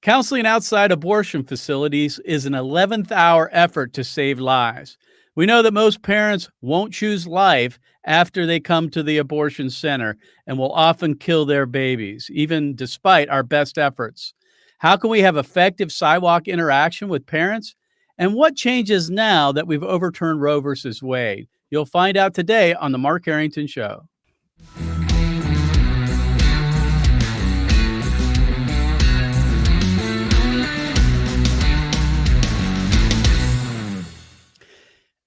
Counseling outside abortion facilities is an 11th hour effort to save lives. We know that most parents won't choose life after they come to the abortion center and will often kill their babies, even despite our best efforts. How can we have effective sidewalk interaction with parents? And what changes now that we've overturned Roe versus Wade? You'll find out today on The Mark Harrington Show.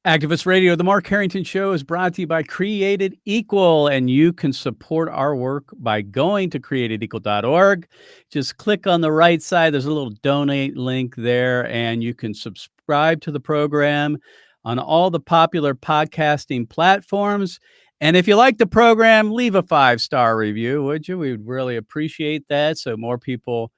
Activist Radio, The Mark Harrington Show is brought to you by Created Equal, and you can support our work by going to createdequal.org. Just click on the right side. There's a little donate link there, and you can subscribe to the program on all the popular podcasting platforms. And if you like the program, leave a 5-star review, would you? We would really appreciate that so more people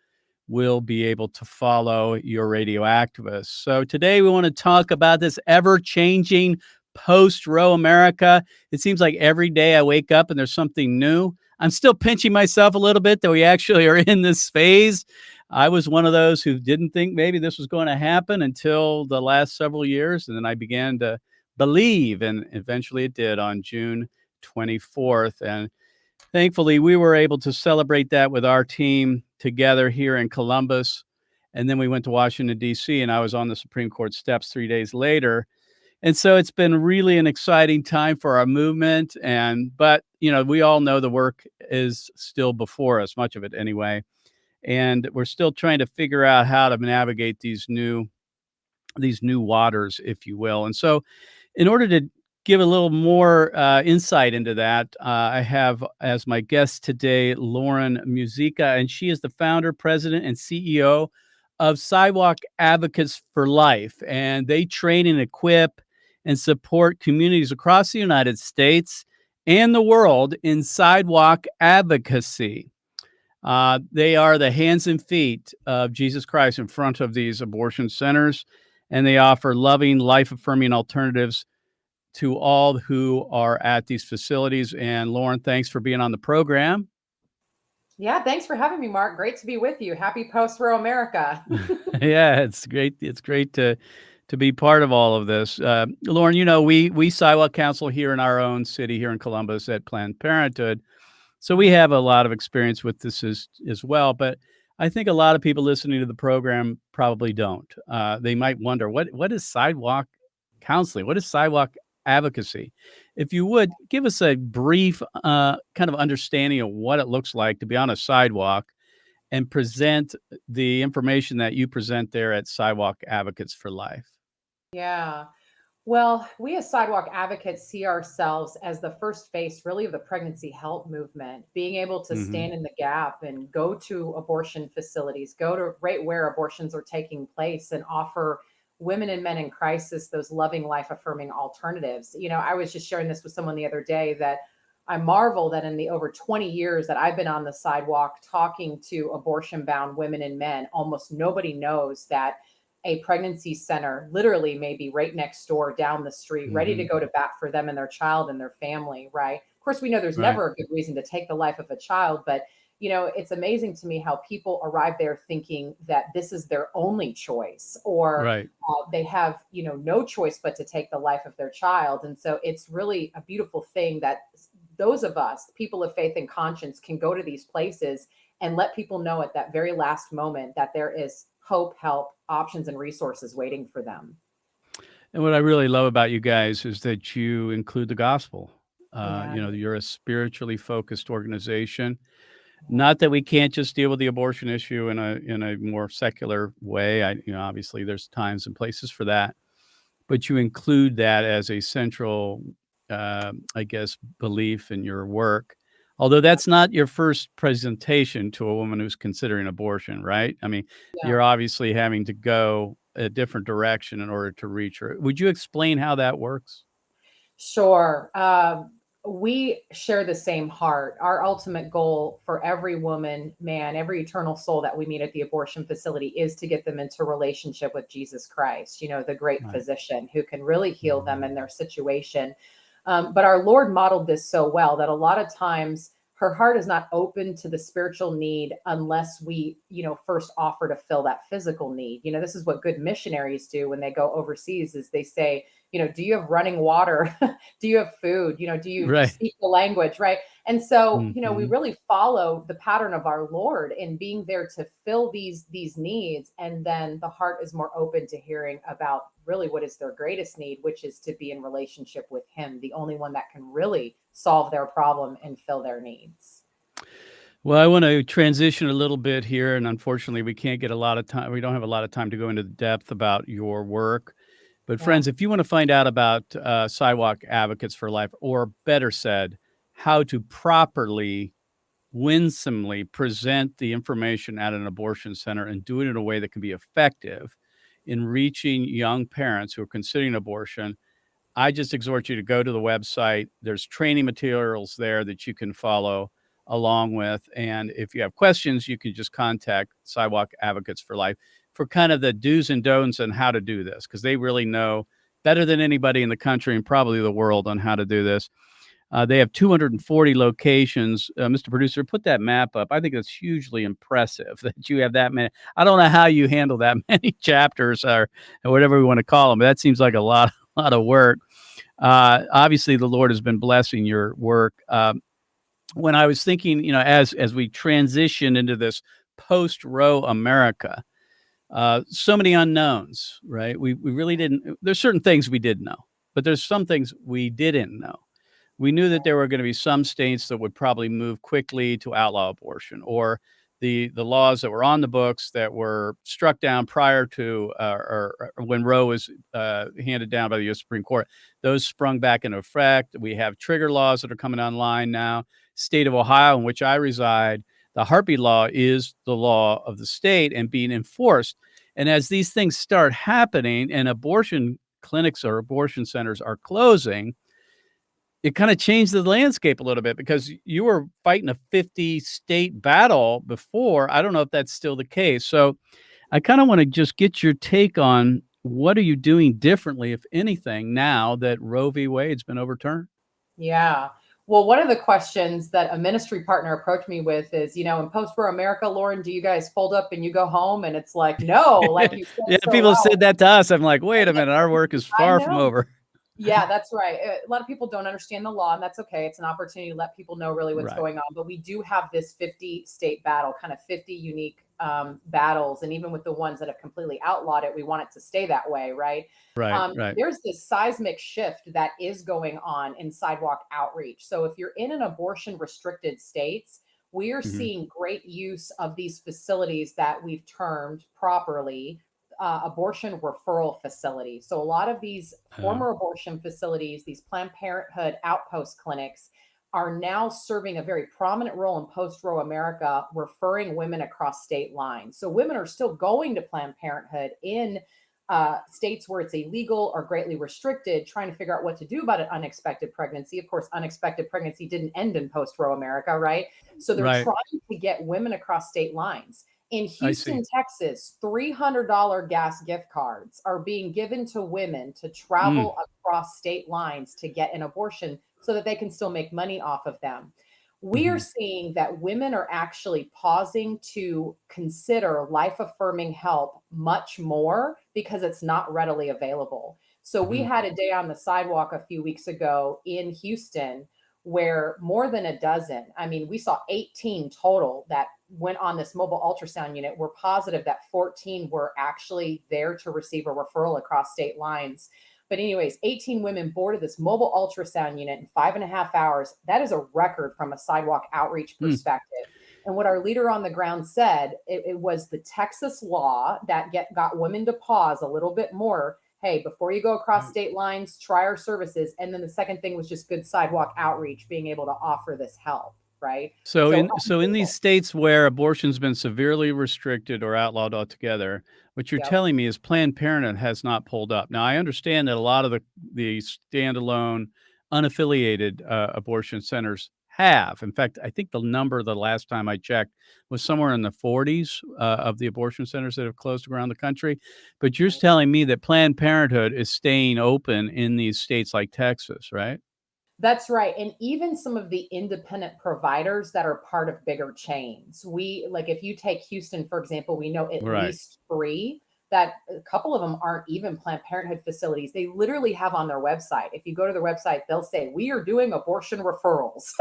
will be able to follow your radio activists. So today we want to talk about this ever-changing post-Roe America. It seems like every day I wake up and there's something new. I'm still pinching myself a little bit that we actually are in this phase. I was one of those who didn't think maybe this was going to happen until the last several years, and then I began to believe, and eventually it did on June 24th. And thankfully, we were able to celebrate that with our team together here in Columbus. And then we went to Washington, D.C., and I was on the Supreme Court steps 3 days later. And so it's been really an exciting time for our movement. But, we all know the work is still before us, much of it anyway. And we're still trying to figure out how to navigate these new waters, if you will. And so in order to give a little more insight into that, I have as my guest today Lauren Muzyka, and she is the founder, president, and CEO of Sidewalk Advocates for Life. And they train and equip and support communities across the United States and the world in sidewalk advocacy. They are the hands and feet of Jesus Christ in front of these abortion centers, and they offer loving, life-affirming alternatives to all who are at these facilities. And Lauren, thanks for being on the program. Yeah, thanks for having me, Mark. Great to be with you. Happy post-Roe America. Yeah, it's great. It's great to be part of all of this. Lauren, we sidewalk counsel here in our own city, here in Columbus at Planned Parenthood. So we have a lot of experience with this as well. But I think a lot of people listening to the program probably don't. They might wonder, what is sidewalk counseling? What is sidewalk advocacy? If you would give us a brief kind of understanding of what it looks like to be on a sidewalk and present the information that you present there at Sidewalk Advocates for Life. Yeah. Well, we as Sidewalk Advocates see ourselves as the first face, really, of the pregnancy help movement, being able to stand in the gap and go to abortion facilities, go to right where abortions are taking place, and offer women and men in crisis those loving, life-affirming alternatives. I was just sharing this with someone the other day that I marvel that in the over 20 years that I've been on the sidewalk talking to abortion-bound women and men, almost nobody knows that a pregnancy center literally may be right next door down the street, ready to go to bat for them and their child and their family, right? Of course, we know there's never a good reason to take the life of a child, but it's amazing to me how people arrive there thinking that this is their only choice, or they have, no choice but to take the life of their child. And so it's really a beautiful thing that those of us, people of faith and conscience, can go to these places and let people know at that very last moment that there is hope, help, options, and resources waiting for them. And what I really love about you guys is that you include the gospel. You're a spiritually focused organization. Not that we can't just deal with the abortion issue in a more secular way. Obviously there's times and places for that, but you include that as a central, belief in your work. Although that's not your first presentation to a woman who's considering abortion, right? I mean, you're obviously having to go a different direction in order to reach her. Would you explain how that works? Sure. We share the same heart. Our ultimate goal for every woman, man, every eternal soul that we meet at the abortion facility is to get them into relationship with Jesus Christ, the great physician who can really heal them in their situation. But our Lord modeled this so well that a lot of times her heart is not open to the spiritual need unless we, first offer to fill that physical need. This is what good missionaries do when they go overseas is they say, do you have running water? Do you have food? Do you Right. speak the language? Right. And so, we Mhm. really follow the pattern of our Lord in being there to fill these needs. And then the heart is more open to hearing about really what is their greatest need, which is to be in relationship with him, the only one that can really solve their problem and fill their needs. Well, I want to transition a little bit here, and unfortunately, we can't get a lot of time. We don't have a lot of time to go into the depth about your work. But Yeah. friends, if you want to find out about Sidewalk Advocates for Life, or better said, how to properly, winsomely present the information at an abortion center and do it in a way that can be effective in reaching young parents who are considering abortion, I just exhort you to go to the website. There's training materials there that you can follow along with. And if you have questions, you can just contact Sidewalk Advocates for Life for kind of the do's and don'ts and how to do this, because they really know better than anybody in the country and probably the world on how to do this. They have 240 locations. Mr. Producer, put that map up. I think it's hugely impressive that you have that many. I don't know how you handle that many chapters or whatever we want to call them, but that seems like a lot of work. Obviously, the Lord has been blessing your work. When I was thinking, as we transition into this post-Roe America, so many unknowns, right? We really didn't. There's certain things we did know, but there's some things we didn't know. We knew that there were going to be some states that would probably move quickly to outlaw abortion, or the laws that were on the books that were struck down prior to or when Roe was handed down by the U.S. Supreme Court. Those sprung back into effect. We have trigger laws that are coming online now. State of Ohio, in which I reside, the heartbeat law is the law of the state and being enforced. And as these things start happening and abortion clinics or abortion centers are closing, it kind of changed the landscape a little bit, because you were fighting a 50 state battle before. I don't know if that's still the case. So I kind of want to just get your take on what are you doing differently, if anything, now that Roe v. Wade's been overturned? Yeah. Well, one of the questions that a ministry partner approached me with is, in post-Roe America, Lauren, do you guys fold up and you go home? And it's like, no, like you Yeah, said so people have well. said that to us. I'm like, wait a minute, our work is I far from know. over. Yeah, that's right. A lot of people don't understand the law, and that's okay. It's an opportunity to let people know really what's Right, going on. But we do have this 50 state battle, kind of 50 unique battles. And even with the ones that have completely outlawed it, we want it to stay that way, right? right. There's this seismic shift that is going on in sidewalk outreach. So if you're in an abortion restricted states, we are Hmm. seeing great use of these facilities that we've termed properly abortion referral facilities. So a lot of these former abortion facilities, these Planned Parenthood outpost clinics, are now serving a very prominent role in post-Roe America, referring women across state lines. So women are still going to Planned Parenthood in states where it's illegal or greatly restricted, trying to figure out what to do about an unexpected pregnancy. Of course, unexpected pregnancy didn't end in post-Roe America, right? So they're Right. trying to get women across state lines. In I see. Houston, Texas, $300 gas gift cards are being given to women to Mm, travel across state lines to get an abortion so that they can still make money off of them. We are hmm seeing that women are actually pausing to consider life affirming help much more because it's not readily available. So, we hmm had a day on the sidewalk a few weeks ago in Houston where more than a dozen, I mean, we saw 18 total that went on this mobile ultrasound unit. We're positive that 14 were actually there to receive a referral across state lines. But, anyways, 18 women boarded this mobile ultrasound unit in 5.5 hours. That is a record from a sidewalk outreach mm. perspective. And what our leader on the ground said, it was the Texas law that got women to pause a little bit more. Hey, before you go across state lines, try our services. And then the second thing was just good sidewalk outreach, being able to offer this help, right? So So, in these states where abortion's been severely restricted or outlawed altogether, what you're yep. telling me is Planned Parenthood has not pulled up. Now, I understand that a lot of the standalone, unaffiliated abortion centers have. In fact, I think the number the last time I checked was somewhere in the 40s of the abortion centers that have closed around the country. But you're telling me that Planned Parenthood is staying open in these states like Texas, right? That's right. And even some of the independent providers that are part of bigger chains. Like if you take Houston, for example, we know at Right. least three that a couple of them aren't even Planned Parenthood facilities. They literally have on their website. If you go to their website, they'll say, "We are doing abortion referrals."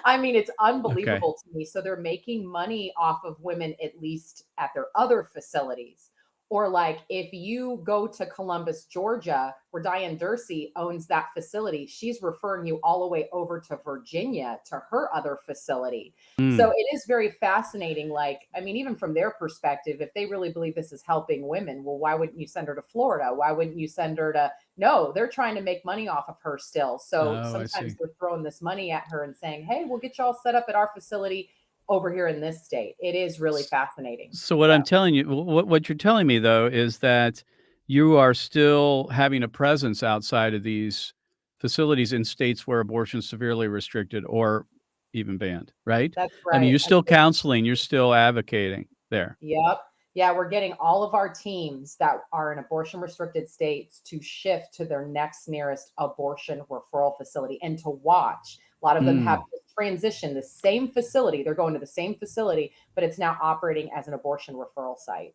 I mean, it's Okay. unbelievable to me. So they're making money off of women, at least at their other facilities. Or like if you go to Columbus, Georgia, where Diane Dursey owns that facility, she's referring you all the way over to Virginia to her other facility. So Mm. it is very fascinating. Like, I mean, even from their perspective, if they really believe this is helping women, well, why wouldn't you send her to Florida? Why wouldn't you send her to, no, they're trying to make money off of her still. So Oh, I sometimes see. they're throwing this money at her and saying, hey, we'll get you all set up at our facility over here in this state. It is really S- fascinating. So what Yeah. I'm telling you, what you're telling me though, is that you are still having a presence outside of these facilities in states where abortion is severely restricted or even banned, right? That's I mean, right. you're still counseling, you're still advocating there. Yep. Yeah, we're getting all of our teams that are in abortion restricted states to shift to their next nearest abortion referral facility and to watch. A lot of them have Mm, transitioned the same facility. They're going to the same facility, but it's now operating as an abortion referral site.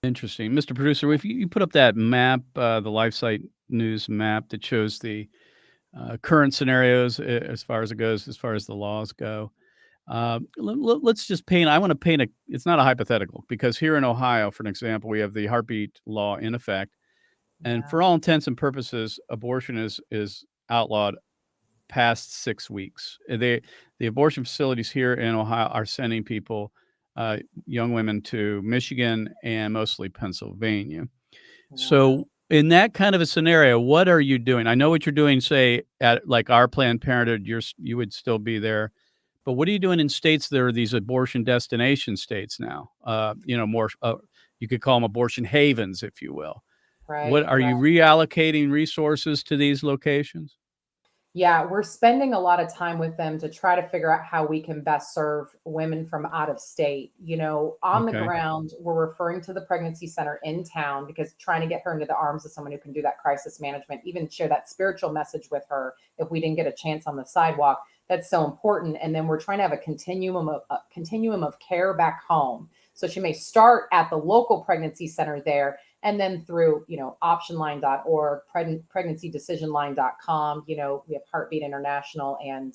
interesting. Mr. Producer, if you put up that map, the LifeSite News map that shows the current scenarios as far as it goes, as far as the laws go. Let's just paint. I want to paint a. It's not a hypothetical because here in Ohio, for an example, we have the heartbeat law in effect, and Yeah. for all intents and purposes, abortion is outlawed past 6 weeks. The abortion facilities here in Ohio are sending people, young women, to Michigan and mostly Pennsylvania. Wow. So, in that kind of a scenario, what are you doing? I know what you're doing, say, at, like, our Planned Parenthood, you would still be there, but what are you doing in states that are these abortion destination states now? More, you could call them abortion havens, if you will. What Right. are Right. you reallocating resources to these locations? Yeah, we're spending a lot of time with them to try to figure out how we can best serve women from out of state. On the Okay. ground, we're referring to the pregnancy center in town because trying to get her into the arms of someone who can do that crisis management, even share that spiritual message with her if we didn't get a chance on the sidewalk. That's so important. And then we're trying to have a continuum of care back home. So she may start at the local pregnancy center there and then through optionline.org, pregnancydecisionline.com. We have Heartbeat International and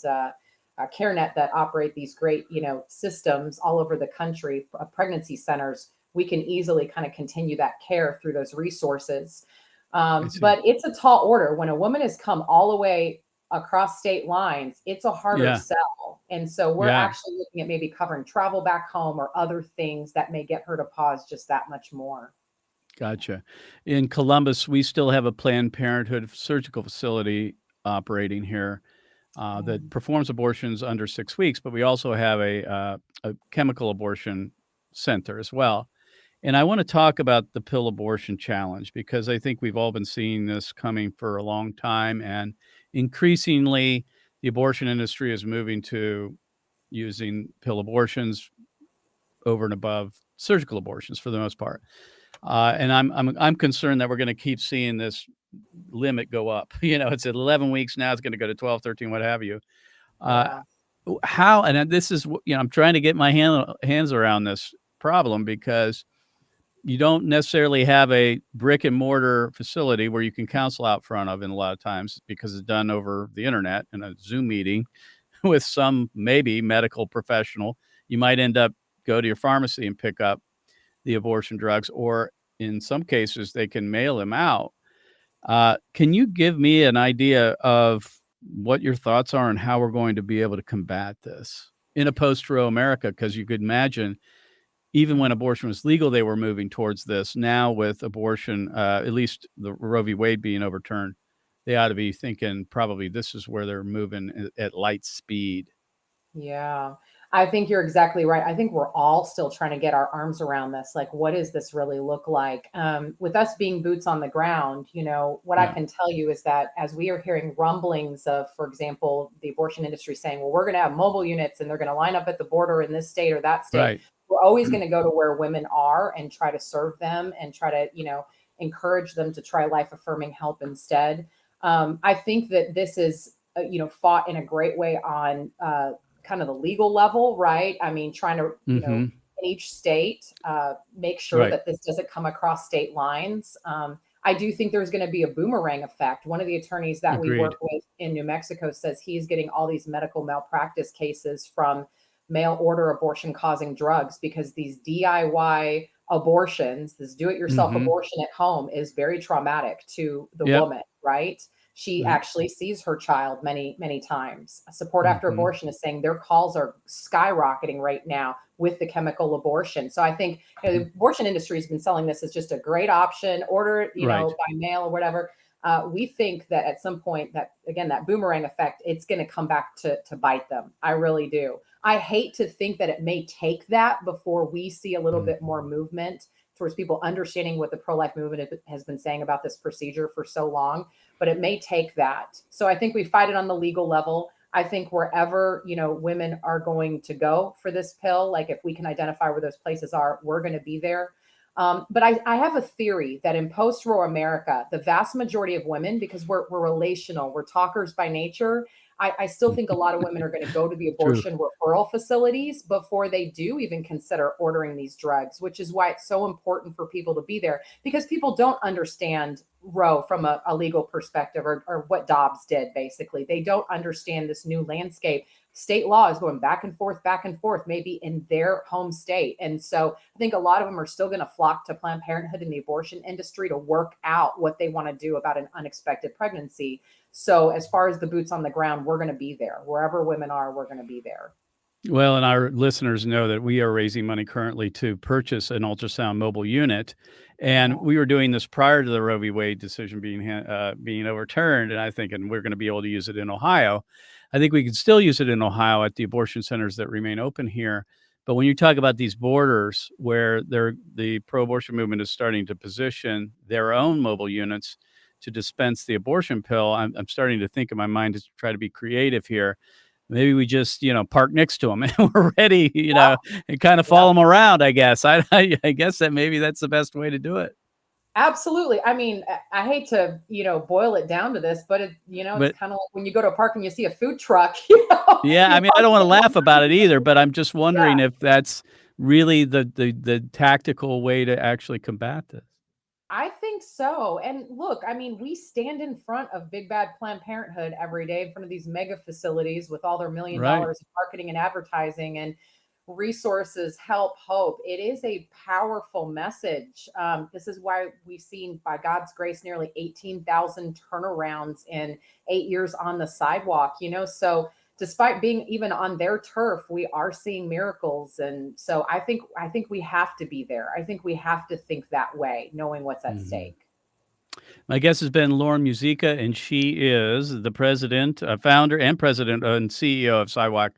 CareNet that operate these great systems all over the country, pregnancy centers. We can easily kind of continue that care through those resources. I see. But it's a tall order when a woman has come all the way across state lines. It's a harder Yeah. sell, and so we're Yeah. actually looking at maybe covering travel back home or other things that may get her to pause just that much more. Gotcha. In Columbus, we still have a Planned Parenthood surgical facility operating here, that performs abortions under 6 weeks, but we also have a chemical abortion center as well. And I wanna talk about the pill abortion challenge because I think we've all been seeing this coming for a long time, and increasingly, the abortion industry is moving to using pill abortions over and above surgical abortions for the most part. And I'm concerned that we're gonna keep seeing this limit go up. It's at 11 weeks now, it's gonna go to 12, 13, what have you. Uh, Yeah. how and then this is I'm trying to get my hands around this problem because you don't necessarily have a brick and mortar facility where you can counsel out front of in a lot of times because it's done over the internet in a Zoom meeting with some maybe medical professional. You might end up go to your pharmacy and pick up the abortion drugs, or in some cases, they can mail them out. Can you give me an idea of what your thoughts are on how we're going to be able to combat this in a post-Roe America? Because you could imagine, even when Mm. abortion was legal, they were moving towards this. Now, with abortion, at least the Roe v. Wade being overturned, they ought to be thinking probably this is where they're moving at light speed. Yeah. I think you're exactly right. I think we're all still trying to get our arms around this. Like, what does this really look like? With us being boots on the ground, what I Yeah, can tell you is that as we are hearing rumblings of, for example, the abortion industry saying, well, we're going to have mobile units and they're going to line up at the border in this state or that state, right. we're always going to go to where women are and try to serve them and try to, encourage them to try life affirming help instead. I think that this is fought in a great way on kind of the legal level, right? I mean, trying to, Hmm. in each state, make sure Right. that this doesn't come across state lines. I do think there's going to be a boomerang effect. One of the attorneys that we Agreed. work with in New Mexico says he's getting all these medical malpractice cases from mail order abortion causing drugs because these DIY abortions, this do it yourself Hmm. abortion at home, is very traumatic to the Yep. woman, right? She Right. actually sees her child many, many times. Support After Hmm. Abortion is saying their calls are skyrocketing right now with the chemical abortion. So I think the abortion industry has been selling this as just a great option, order it, Right. by mail or whatever. We think that at some point that, again, that boomerang effect, it's going to come back to bite them. I really do. I hate to think that it may take that before we see a little bit more movement towards people understanding what the pro-life movement has been saying about this procedure for so long, but it may take that. So I think we fight it on the legal level. I think wherever, women are going to go for this pill, like if we can identify where those places are, we're going to be there. But I have a theory that in post-Roe America, the vast majority of women, because we're relational, we're talkers by nature, I still think a lot of women are going to go to the True. abortion referral facilities before they do even consider ordering these drugs, which is why it's so important for people to be there, because people don't understand Roe from a legal perspective, or what Dobbs did, basically. They don't understand this new landscape. State law is going back and forth, maybe in their home state. And so I think a lot of them are still going to flock to Planned Parenthood and the abortion industry to work out what they want to do about an unexpected pregnancy. So as far as the boots on the ground, we're going to be there. Wherever women are, we're going to be there. Well, and our listeners know that we are raising money currently to purchase an ultrasound mobile unit, and we were doing this prior to the Roe v. Wade decision being overturned. And I think, and we're going to be able to use it in Ohio. I think we can still use it in Ohio at the abortion centers that remain open here. But when you talk about these borders where the pro-abortion movement is starting to position their own mobile units to dispense the abortion pill, I'm starting to think in my mind to try to be creative here. Maybe we just, park next to them and we're ready, and kind of Yeah. follow them around, I guess. I guess that maybe that's the best way to do it. Absolutely. I mean, I hate to, boil it down to this, but it's But kind of like when you go to a park and you see a food truck, yeah, I you mean, I want don't want to to get one laugh about it person. either, but I'm just Yeah, wondering if that's really the tactical way to actually combat this. I think so. And look, I mean, we stand in front of big bad Planned Parenthood every day in front of these mega facilities with all their million Right. dollars in marketing and advertising and resources, help, hope. It is a powerful message. This is why we've seen, by God's grace, nearly 18,000 turnarounds in 8 years on the sidewalk. So despite being even on their turf, we are seeing miracles. And so I think we have to be there. I think we have to think that way, knowing what's at Mhm. stake. My guest has been Lauren Muzyka, and she is the founder and president and CEO of Sidewalk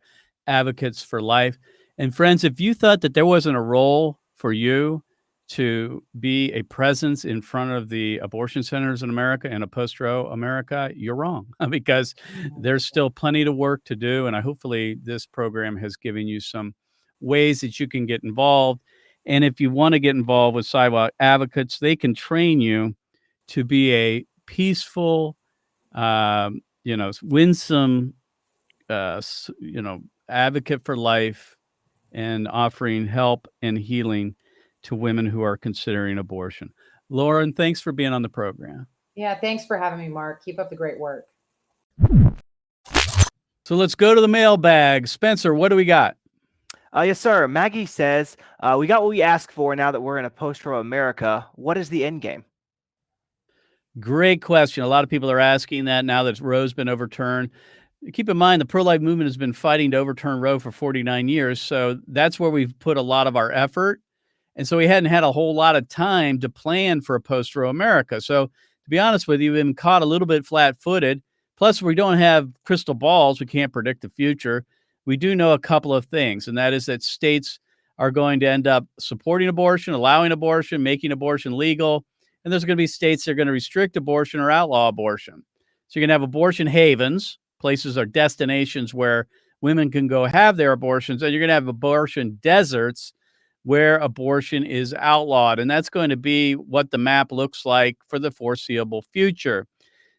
Advocates for Life. And friends, if you thought that there wasn't a role for you to be a presence in front of the abortion centers in America and a post-Roe America, you're wrong because there's still plenty of work to do. And hopefully this program has given you some ways that you can get involved. And if you want to get involved with Sidewalk Advocates, they can train you to be a peaceful, winsome, advocate for life and offering help and healing to women who are considering abortion. Lauren, thanks for being on the program. Yeah, thanks for having me, Mark. Keep up the great work. So let's go to the mailbag. Spencer, what do we got? Yes, sir. Maggie says, we got what we asked for now that we're in a post-Roe America. What is the end game? Great question. A lot of people are asking that now that Roe's been overturned. Keep in mind, the pro-life movement has been fighting to overturn Roe for 49 years. So that's where we've put a lot of our effort. And so we hadn't had a whole lot of time to plan for a post-Roe America. So to be honest with you, we've been caught a little bit flat-footed. Plus, we don't have crystal balls. We can't predict the future. We do know a couple of things, and that is that states are going to end up supporting abortion, allowing abortion, making abortion legal. And there's going to be states that are going to restrict abortion or outlaw abortion. So you're going to have abortion havens, places or destinations where women can go have their abortions, and you're going to have abortion deserts where abortion is outlawed. And that's going to be what the map looks like for the foreseeable future.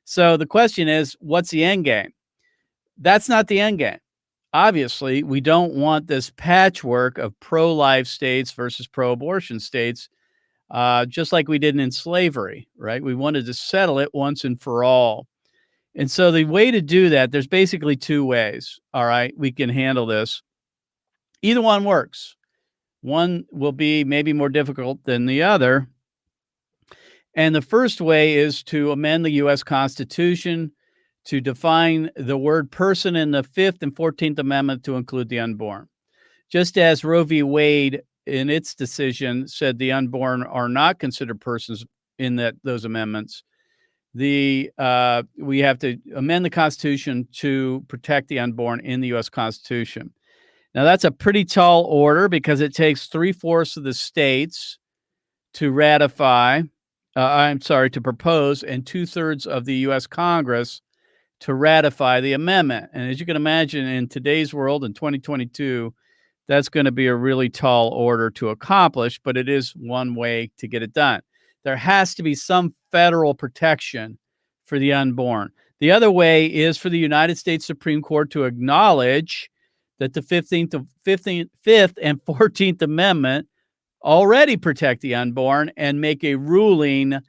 So the question is, what's the end game? that's not the end game. Obviously, we don't want this patchwork of pro-life states versus pro-abortion states, just like we did in slavery, right? We wanted to settle it once and for all. And so the way to do that, there's basically two ways, all right, we can handle this. Either one works. One will be maybe more difficult than the other. And the first way is to amend the U.S. Constitution to define the word person in the 5th and 14th Amendment to include the unborn. Just as Roe v. Wade in its decision said the unborn are not considered persons in those amendments, we have to amend the Constitution to protect the unborn in the U.S. Constitution. Now, that's a pretty tall order because it takes 3/4 of the states to ratify, to propose, and 2/3 of the U.S. Congress to ratify the amendment. And as you can imagine, in today's world, in 2022, that's going to be a really tall order to accomplish, but it is one way to get it done. There has to be some federal protection for the unborn. The other way is for the United States Supreme Court to acknowledge that the 5th and 14th Amendment already protect the unborn and make a ruling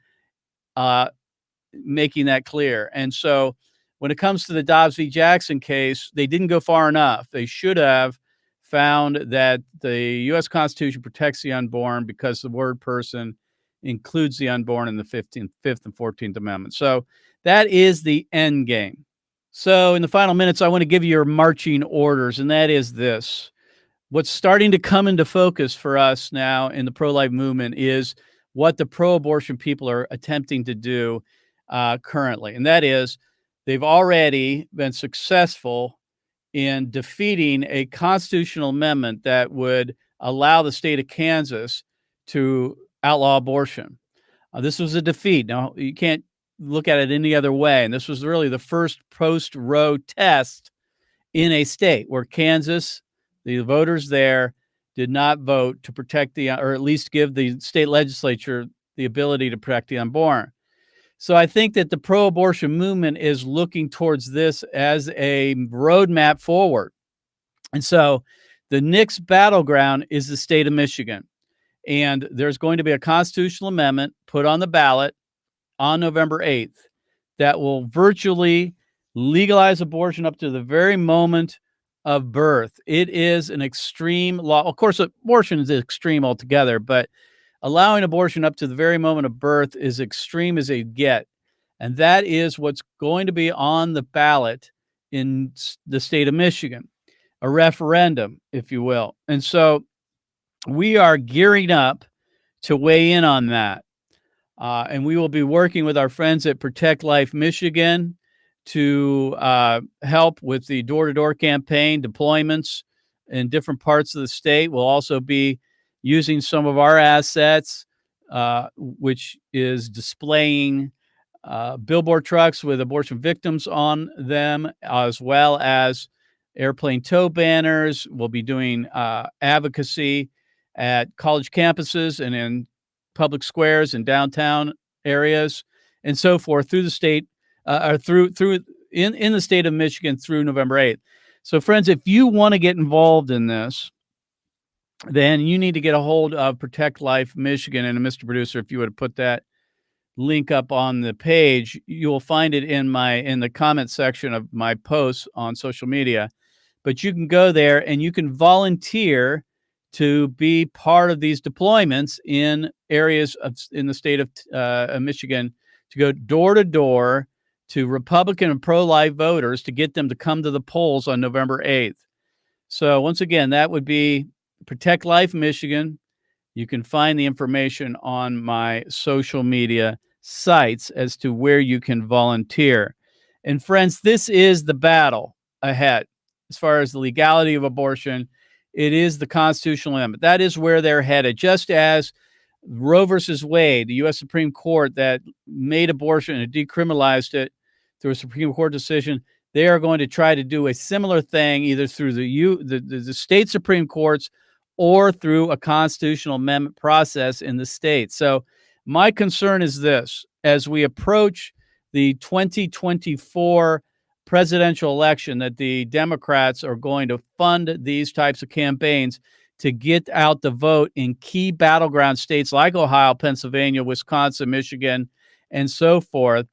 making that clear. And so when it comes to the Dobbs v. Jackson case, they didn't go far enough. They should have found that the U.S. Constitution protects the unborn because the word person includes the unborn in the 5th and 14th Amendment. So that is the end game. So in the final minutes, I want to give you your marching orders, and that is this. What's starting to come into focus for us now in the pro-life movement is what the pro-abortion people are attempting to do currently. And that is, they've already been successful in defeating a constitutional amendment that would allow the state of Kansas to outlaw abortion. This was a defeat. Now, you can't look at it any other way. And this was really the first post-Roe test in a state where Kansas, the voters there, did not vote to protect or at least give the state legislature the ability to protect the unborn. So I think that the pro-abortion movement is looking towards this as a roadmap forward. And so the next battleground is the state of Michigan. And there's going to be a constitutional amendment put on the ballot on November 8th that will virtually legalize abortion up to the very moment of birth. It is an extreme law. Of course, abortion is extreme altogether, but allowing abortion up to the very moment of birth is extreme as they get. And that is what's going to be on the ballot in the state of Michigan, a referendum, if you will. And so we are gearing up to weigh in on that. And we will be working with our friends at Protect Life Michigan to help with the door-to-door campaign deployments in different parts of the state. We'll also be using some of our assets, which is displaying billboard trucks with abortion victims on them, as well as airplane tow banners. We'll be doing advocacy at college campuses and in public squares and downtown areas and so forth through the state or through in the state of Michigan through November 8th. So friends, if you want to get involved in this, then you need to get a hold of Protect Life Michigan. And Mr. Producer, if you would put that link up on the page, you'll find it in the comment section of my posts on social media. But you can go there and you can volunteer to be part of these deployments in areas in the state of Michigan, to go door to door to Republican and pro-life voters to get them to come to the polls on November 8th. So once again, that would be Protect Life Michigan. You can find the information on my social media sites as to where you can volunteer. And friends, this is the battle ahead as far as the legality of abortion. It is the constitutional amendment. That is where they're headed. Just as Roe versus Wade, the U.S. Supreme Court that made abortion and decriminalized it through a Supreme Court decision, they are going to try to do a similar thing either through the state Supreme Courts or through a constitutional amendment process in the state. So my concern is this: as we approach the 2024 presidential election that the Democrats are going to fund these types of campaigns to get out the vote in key battleground states like Ohio, Pennsylvania, Wisconsin, Michigan, and so forth.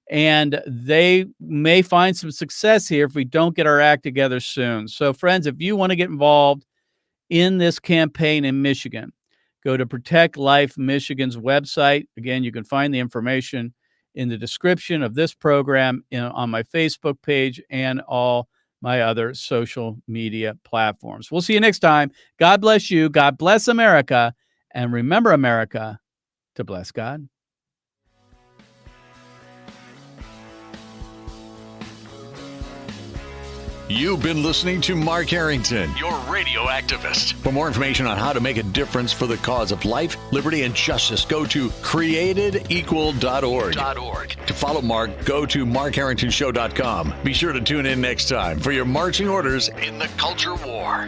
And they may find some success here if we don't get our act together soon. So, friends, if you want to get involved in this campaign in Michigan, go to Protect Life Michigan's website. Again, you can find the information in the description of this program on my Facebook page and all my other social media platforms. We'll see you next time. God bless you. God bless America. And remember, America, to bless God. You've been listening to Mark Harrington, your radio activist. For more information on how to make a difference for the cause of life, liberty, and justice, go to createdequal.org. To follow Mark, go to markharringtonshow.com. Be sure to tune in next time for your marching orders in the culture war.